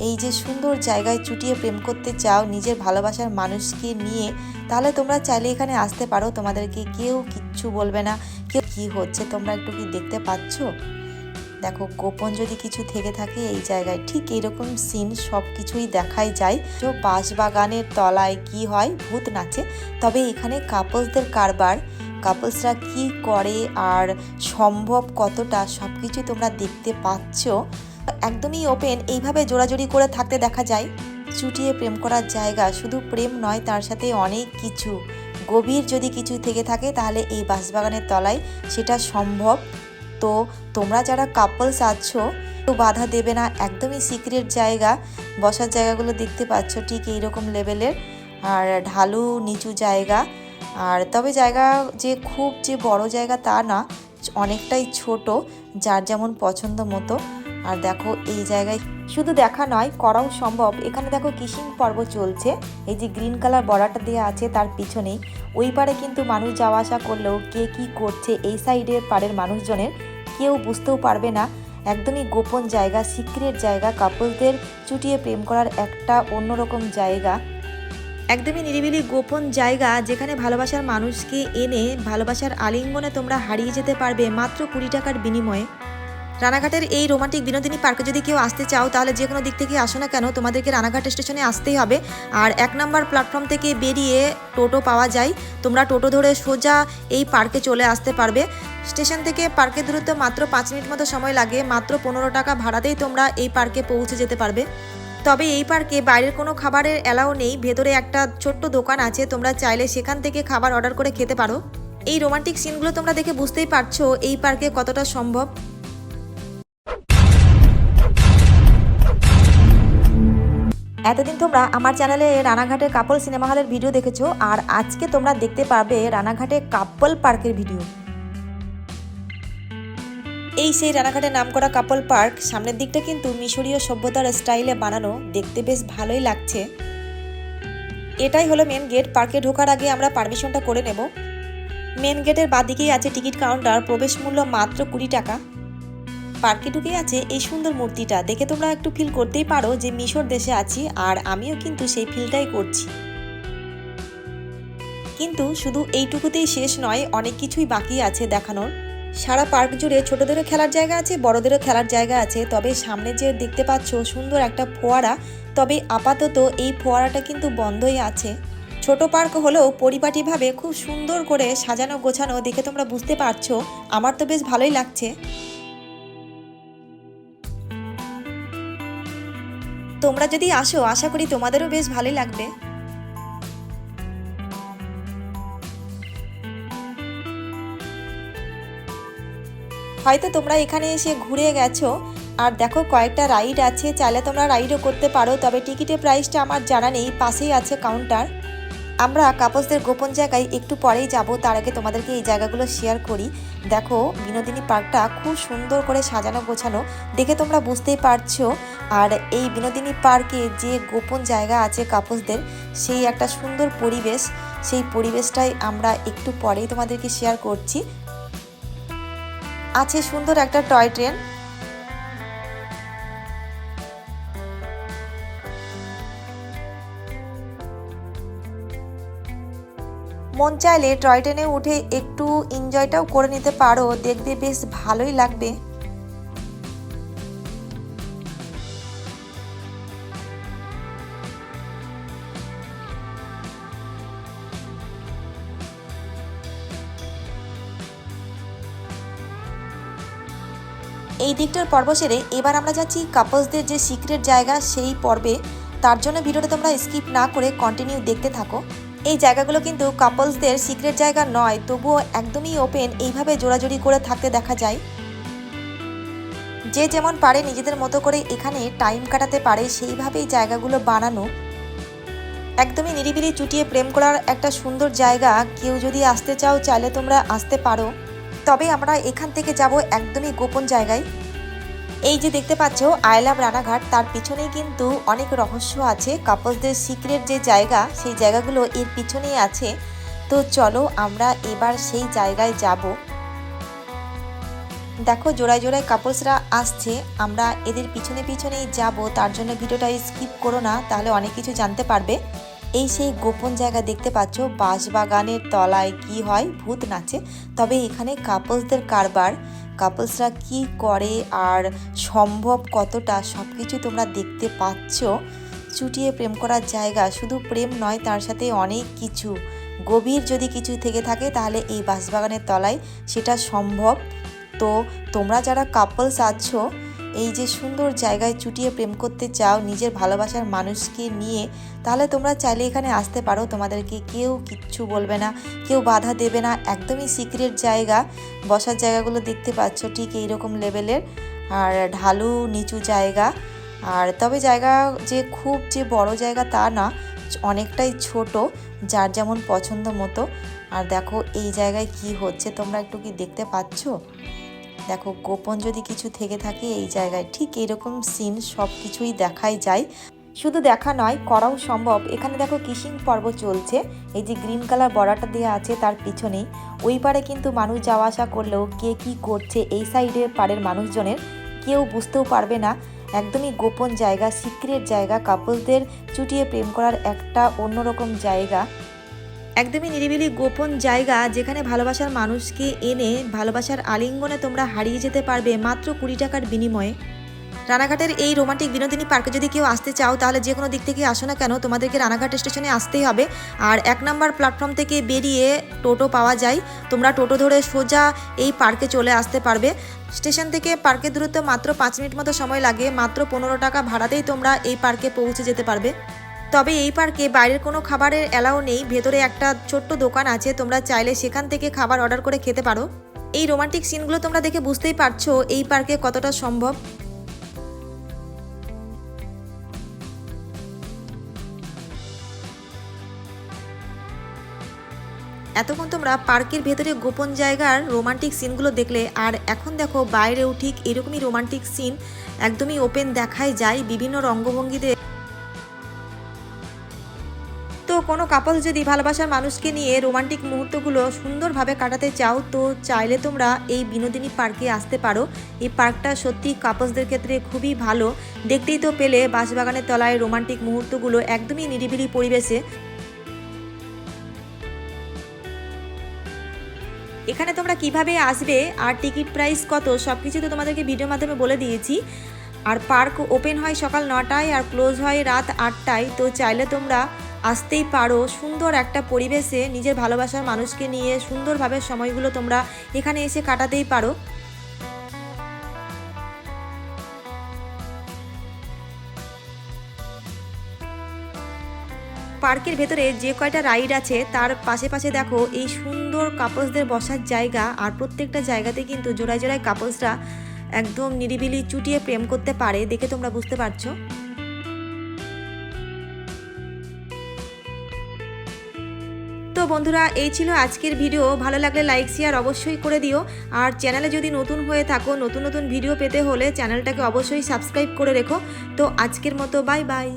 এই যে সুন্দর জায়গায় চুটিয়ে প্রেম করতে চাও নিজের ভালোবাসার মানুষকে নিয়ে, তাহলে তোমরা চাইলে এখানে আসতে পারো। তোমাদেরকে কেউ কিচ্ছু বলবে না। কেউ কি হচ্ছে তোমরা একটু কি দেখতে পাচ্ছ? দেখো, গোপন যদি কিছু থেকে থাকে এই জায়গায় ঠিক এইরকম সিন সব কিছুই দেখাই যায়। তো বাঁশবাগানের তলায় কি হয়, ভূত নাচে। তবে এখানে কাপলসদের কারবার, কাপলসরা কি করে আর সম্ভব কতটা, সব কিছুই তোমরা দেখতে পাচ্ছ। একদমই ওপেন, এইভাবে জোড়াজোড়ি করে থাকতে দেখা যায়। চুটিয়ে প্রেম করার জায়গা, শুধু প্রেম নয়, তার সাথে অনেক কিছু গভীর যদি কিছু থেকে থাকে তাহলে এই বাঁশবাগানের তলায় সেটা সম্ভব। তো তোমরা যারা কাপলস আছো তো বাধা দেবে না, একদমই সিক্রেট জায়গা। বসার জায়গাগুলো দেখতে পাচ্ছ ঠিক এইরকম লেভেলের, আর ঢালু নিচু জায়গা। আর তবে জায়গা যে খুব যে বড় জায়গা তা না, অনেকটাই ছোট, যার যেমন পছন্দ মতো। আর দেখো এই জায়গায় শুধু দেখা নয়, করাও সম্ভব। এখানে দেখো কিসিং পর্ব চলছে। এই যে গ্রিন কালার বর্ডারটা দেওয়া আছে তার পিছনেই, ওই পারে কিন্তু মানুষ যাওয়া আসা করলেও কে কি করছে এই সাইডের পাড়ের মানুষজনের কেউ বুঝতেও পারবে না। একদমই গোপন জায়গা, সিক্রেট জায়গা, কাপলদের চুটিয়ে প্রেম করার একটা অন্যরকম জায়গা। একদমই নিরিবিলি গোপন জায়গা, যেখানে ভালোবাসার মানুষকে এনে ভালোবাসার আলিঙ্গনে তোমরা হারিয়ে যেতে পারবে মাত্র 20 টাকার বিনিময়ে। রানাঘাটের এই রোমান্টিক বিনোদিনী পার্কে যদি কেউ আসতে চাও তাহলে যে কোনো দিক থেকে আসো না কেন, তোমাদেরকে রানাঘাট স্টেশনে আসতেই হবে। আর 1 নম্বর প্ল্যাটফর্ম থেকে বেরিয়ে টোটো পাওয়া যায়, তোমরা টোটো ধরে সোজা এই পার্কে চলে আসতে পারবে। স্টেশন থেকে পার্কের দূরত্ব মাত্র 5 মিনিট মতো সময় লাগে। মাত্র 15 টাকা ভাড়াতেই তোমরা এই পার্কে পৌঁছে যেতে পারবে। তবে এই পার্কে বাইরের কোনো খাবারের অ্যালাউ নেই। ভেতরে একটা ছোট্ট দোকান আছে, তোমরা চাইলে সেখান থেকে খাবার অর্ডার করে খেতে পারো। এই রোমান্টিক সিনগুলো তোমরা দেখে বুঝতেই পারছো এই পার্কে কতটা সম্ভব। এতদিন তোমরা আমার চ্যানেলে রানাঘাটের কাপল সিনেমা হলের ভিডিও দেখেছো, আর আজকে তোমরা দেখতে পারবে রানাঘাটে কাপল পার্কের ভিডিও। এই সেই রানাঘাটের নামকরা কাপল পার্ক। সামনের দিকটা কিন্তু মিশরীয় সভ্যতার স্টাইলে বানানো, দেখতে বেশ ভালোই লাগছে। এটাই হলো মেন গেট। পার্কে ঢোকার আগে আমরা পারমিশনটা করে নেব। মেন গেটের বাঁদিকেই আছে টিকিট কাউন্টার, প্রবেশ মূল্য মাত্র 20 টাকা। পার্কে ঢুকে আছে এই সুন্দর মূর্তিটা, দেখে তোমরা একটু ফিল করতেই পারো যে মিশর দেশে আছি, আর আমিও কিন্তু সেই ফিলটাই করছি। কিন্তু শুধু এইটুকুতেই শেষ নয়, অনেক কিছুই বাকি আছে দেখানোর। সারা পার্ক জুড়ে ছোটদেরও খেলার জায়গা আছে, বড়দেরও খেলার জায়গা আছে। তবে সামনে যে দেখতে পাচ্ছ সুন্দর একটা ফোয়ারা, তবে আপাতত এই ফোয়ারাটা কিন্তু বন্ধই আছে। ছোট পার্ক হলেও পরিপাটিভাবে খুব সুন্দর করে সাজানো গোছানো, দেখে তোমরা বুঝতে পারছো। আমার তো বেশ ভালোই লাগছে। তোমরা যদি আসো আশা করি তোমাদেরও বেশ ভালোই লাগবে। হয়তো তোমরা এখানে এসে ঘুরে গেছো, আর দেখো কয়েকটা রাইড আছে, চাইলে তোমরা রাইডও করতে পারো। তবে টিকিটের প্রাইসটা আমার জানা নেই, পাশেই আছে কাউন্টার। আমরা কাপলসদের গোপন জায়গায় একটু পরেই যাব, তার আগে তোমাদেরকে এই জায়গাগুলো শেয়ার করি। দেখো বিনোদিনী পার্কটা খুব সুন্দর করে সাজানো গোছানো, দেখে তোমরা বুঝতেই পারছো। আর এই বিনোদিনী পার্কে যে গোপন জায়গা আছে কাপলসদের, সেই একটা সুন্দর পরিবেশ, সেই পরিবেশটাই আমরা একটু পরেই তোমাদেরকে শেয়ার করছি। আছে সুন্দর একটা টয় ট্রেন। মন চাইলে টয় ট্রেনে উঠে একটু এনজয়টাও করে নিতে পারো, দেখতে বেশ ভালোই লাগবে। এই দিকটার পর্ব সেরে এবার আমরা যাচ্ছি কাপলসদের যে সিক্রেট জায়গা সেই পর্বে। তার জন্য ভিডিওটা তোমরা স্কিপ না করে কন্টিনিউ দেখতে থাকো। এই জায়গাগুলো কিন্তু কাপলসদের সিক্রেট জায়গা নয়, তবুও একদমই ওপেন, এইভাবে জোড়াজোড়ি করে থাকতে দেখা যায়। যে যেমন পারে নিজেদের মতো করে এখানে টাইম কাটাতে পারে, সেইভাবেই জায়গাগুলো বানানো। একদমই নিরিবিলি চুটিয়ে প্রেম করার একটা সুন্দর জায়গা। কেউ যদি আসতে চাও চাইলে তোমরা আসতে পারো। তবে আমরা এখান থেকে যাব একদমই গোপন জায়গায়। এই যে দেখতে পাচ্ছ আই লাভ রানাঘাট, তার পিছনেই কিন্তু অনেক রহস্য আছে। কাপলসদের সিক্রেট যে জায়গা, সেই জায়গাগুলো এর পিছনেই আছে। তো চলো আমরা এবার সেই জায়গায় যাব। দেখো জোড়ায় জোড়ায় কাপলসরা আসছে, আমরা এদের পিছনে পিছনেই যাব, তার জন্য ভিডিওটা স্কিপ করো না, তাহলে অনেক কিছু জানতে পারবে। এই সেই গোপন জায়গা দেখতে পাচ্ছ, বাঁশবাগানের তলায় কি হয়, ভূত নাচে। তবে এখানে কাপলসদের কারবার, কাপলসরা কি করে আর সম্ভব কতটা, সব কিছু তোমরা দেখতে পাচ্ছ। চুটিয়ে প্রেম করার জায়গা, শুধু প্রেম নয়, তার সাথে অনেক কিছু গভীর যদি কিছু থেকে থাকে তাহলে এই বাঁশবাগানের তলায় সেটা সম্ভব। তো তোমরা যারা কাপলস আছো, এই যে সুন্দর জায়গায় চুটিয়ে প্রেম করতে চাও নিজের ভালোবাসার মানুষকে নিয়ে, তাহলে তোমরা চাইলে এখানে আসতে পারো। তোমাদেরকে কেউ কিচ্ছু বলবে না, কেউ বাধা দেবে না, একদমই সিক্রেট জায়গা। বসার জায়গাগুলো দেখতে পাচ্ছ ঠিক এইরকম লেভেলের, আর ঢালু নিচু জায়গা। আর তবে জায়গা যে খুব যে বড় জায়গা তা না, অনেকটাই ছোট, যার যেমন পছন্দ মতো। আর দেখো এই জায়গায় কি হচ্ছে তোমরা একটু কি দেখতে পাচ্ছ? দেখো গোপন যদি কিছু থেকে থাকে এই জায়গায় ঠিক এরকম সিন সব কিছুই দেখাই যায়। শুধু দেখা নয়, করাও সম্ভব। এখানে দেখো কিসিং পর্ব চলছে, এই যে গ্রিন কালার বর্ডারটা দেওয়া আছে তার পিছনেই। ওই পারে কিন্তু মানুষ যাওয়া আসা করলেও কে কি করছে এই সাইডের পাড়ের মানুষজনের কেউ বুঝতেও পারবে না। একদমই গোপন জায়গা, সিক্রেট জায়গা, কাপলদের চুটিয়ে প্রেম করার একটা অন্যরকম জায়গা। একদমই নিরিবিলি গোপন জায়গা, যেখানে ভালোবাসার মানুষকে এনে ভালোবাসার আলিঙ্গনে তোমরা হারিয়ে যেতে পারবে মাত্র 20 টাকার বিনিময়ে। রানাঘাটের এই রোমান্টিক বিনোদিনী পার্কে যদি কেউ আসতে চাও, তাহলে যে কোনো দিক থেকে আসো না কেন, তোমাদেরকে রানাঘাট স্টেশনে আসতেই হবে। আর 1 নম্বর প্ল্যাটফর্ম থেকে বেরিয়ে টোটো পাওয়া যায়, তোমরা টোটো ধরে সোজা এই পার্কে চলে আসতে পারবে। স্টেশন থেকে পার্কের দূরত্ব মাত্র 5 মিনিট মতো সময় লাগে, মাত্র 15 টাকা ভাড়াতেই তোমরা এই পার্কে পৌঁছে যেতে পারবে। তবে এই পার্কে বাইরের কোনো খাবারের অ্যালাউ নেই, ভেতরে একটা ছোট্ট দোকান আছে, তোমরা চাইলে সেখান থেকে খাবার অর্ডার করে খেতে পারো। এই রোমান্টিক সিনগুলো তোমরা দেখে বুঝতেই পারছো এই পার্কে কতটা সম্ভব। এতক্ষণ তোমরা পার্কের ভেতরে গোপন জায়গার রোমান্টিক সিনগুলো দেখলে, আর এখন দেখো বাইরেও ঠিক এরকমই রোমান্টিক সিন একদমই ওপেন দেখাই যায় বিভিন্ন রঙ্গভঙ্গিতে। তো কোনো কাপল যদি ভালোবাসার মানুষকে নিয়ে রোমান্টিক মুহূর্তগুলো সুন্দরভাবে কাটাতে চাও, তো চাইলে তোমরা এই বিনোদিনী পার্কে আসতে পারো। এই পার্কটা সত্যি কাপলসদের ক্ষেত্রে খুবই ভালো। দেখতেই তো পেলে বাঁশবাগানের তলায় রোমান্টিক মুহূর্তগুলো একদমই নিরিবিলি পরিবেশে। এখানে তোমরা কিভাবে আসবে আর টিকিট প্রাইস কত সব কিছু তো তোমাদেরকে ভিডিওর মাধ্যমে বলে দিয়েছি। আর পার্ক ওপেন হয় সকাল 9টায় আর ক্লোজ হয় রাত 8টায়। তো চাইলে তোমরা আসতেই পারো। সুন্দর একটা পরিবেশে নিজের ভালোবাসার মানুষকে নিয়ে সুন্দরভাবে সময়গুলো তোমরা এখানে এসে কাটাতেই পারো। পার্কের ভেতরে যে কয়টা রাইড আছে তার পাশে পাশে দেখো এই সুন্দর কাপলসদের বসার জায়গা, আর প্রত্যেকটা জায়গাতে কিন্তু জোড়ায় জোড়ায় কাপলসরা একদম নিরিবিলি চুটিয়ে প্রেম করতে পারে, দেখে তোমরা বুঝতে পারছো। তো বন্ধুরা, এই ছিল আজকের ভিডিও। ভালো লাগলে লাইক শেয়ার অবশ্যই করে দিও। আর চ্যানেলে যদি নতুন হয়ে থাকো, নতুন নতুন ভিডিও পেতে হলে চ্যানেলটাকে অবশ্যই সাবস্ক্রাইব করে রেখো। তো আজকের মতো বাই বাই।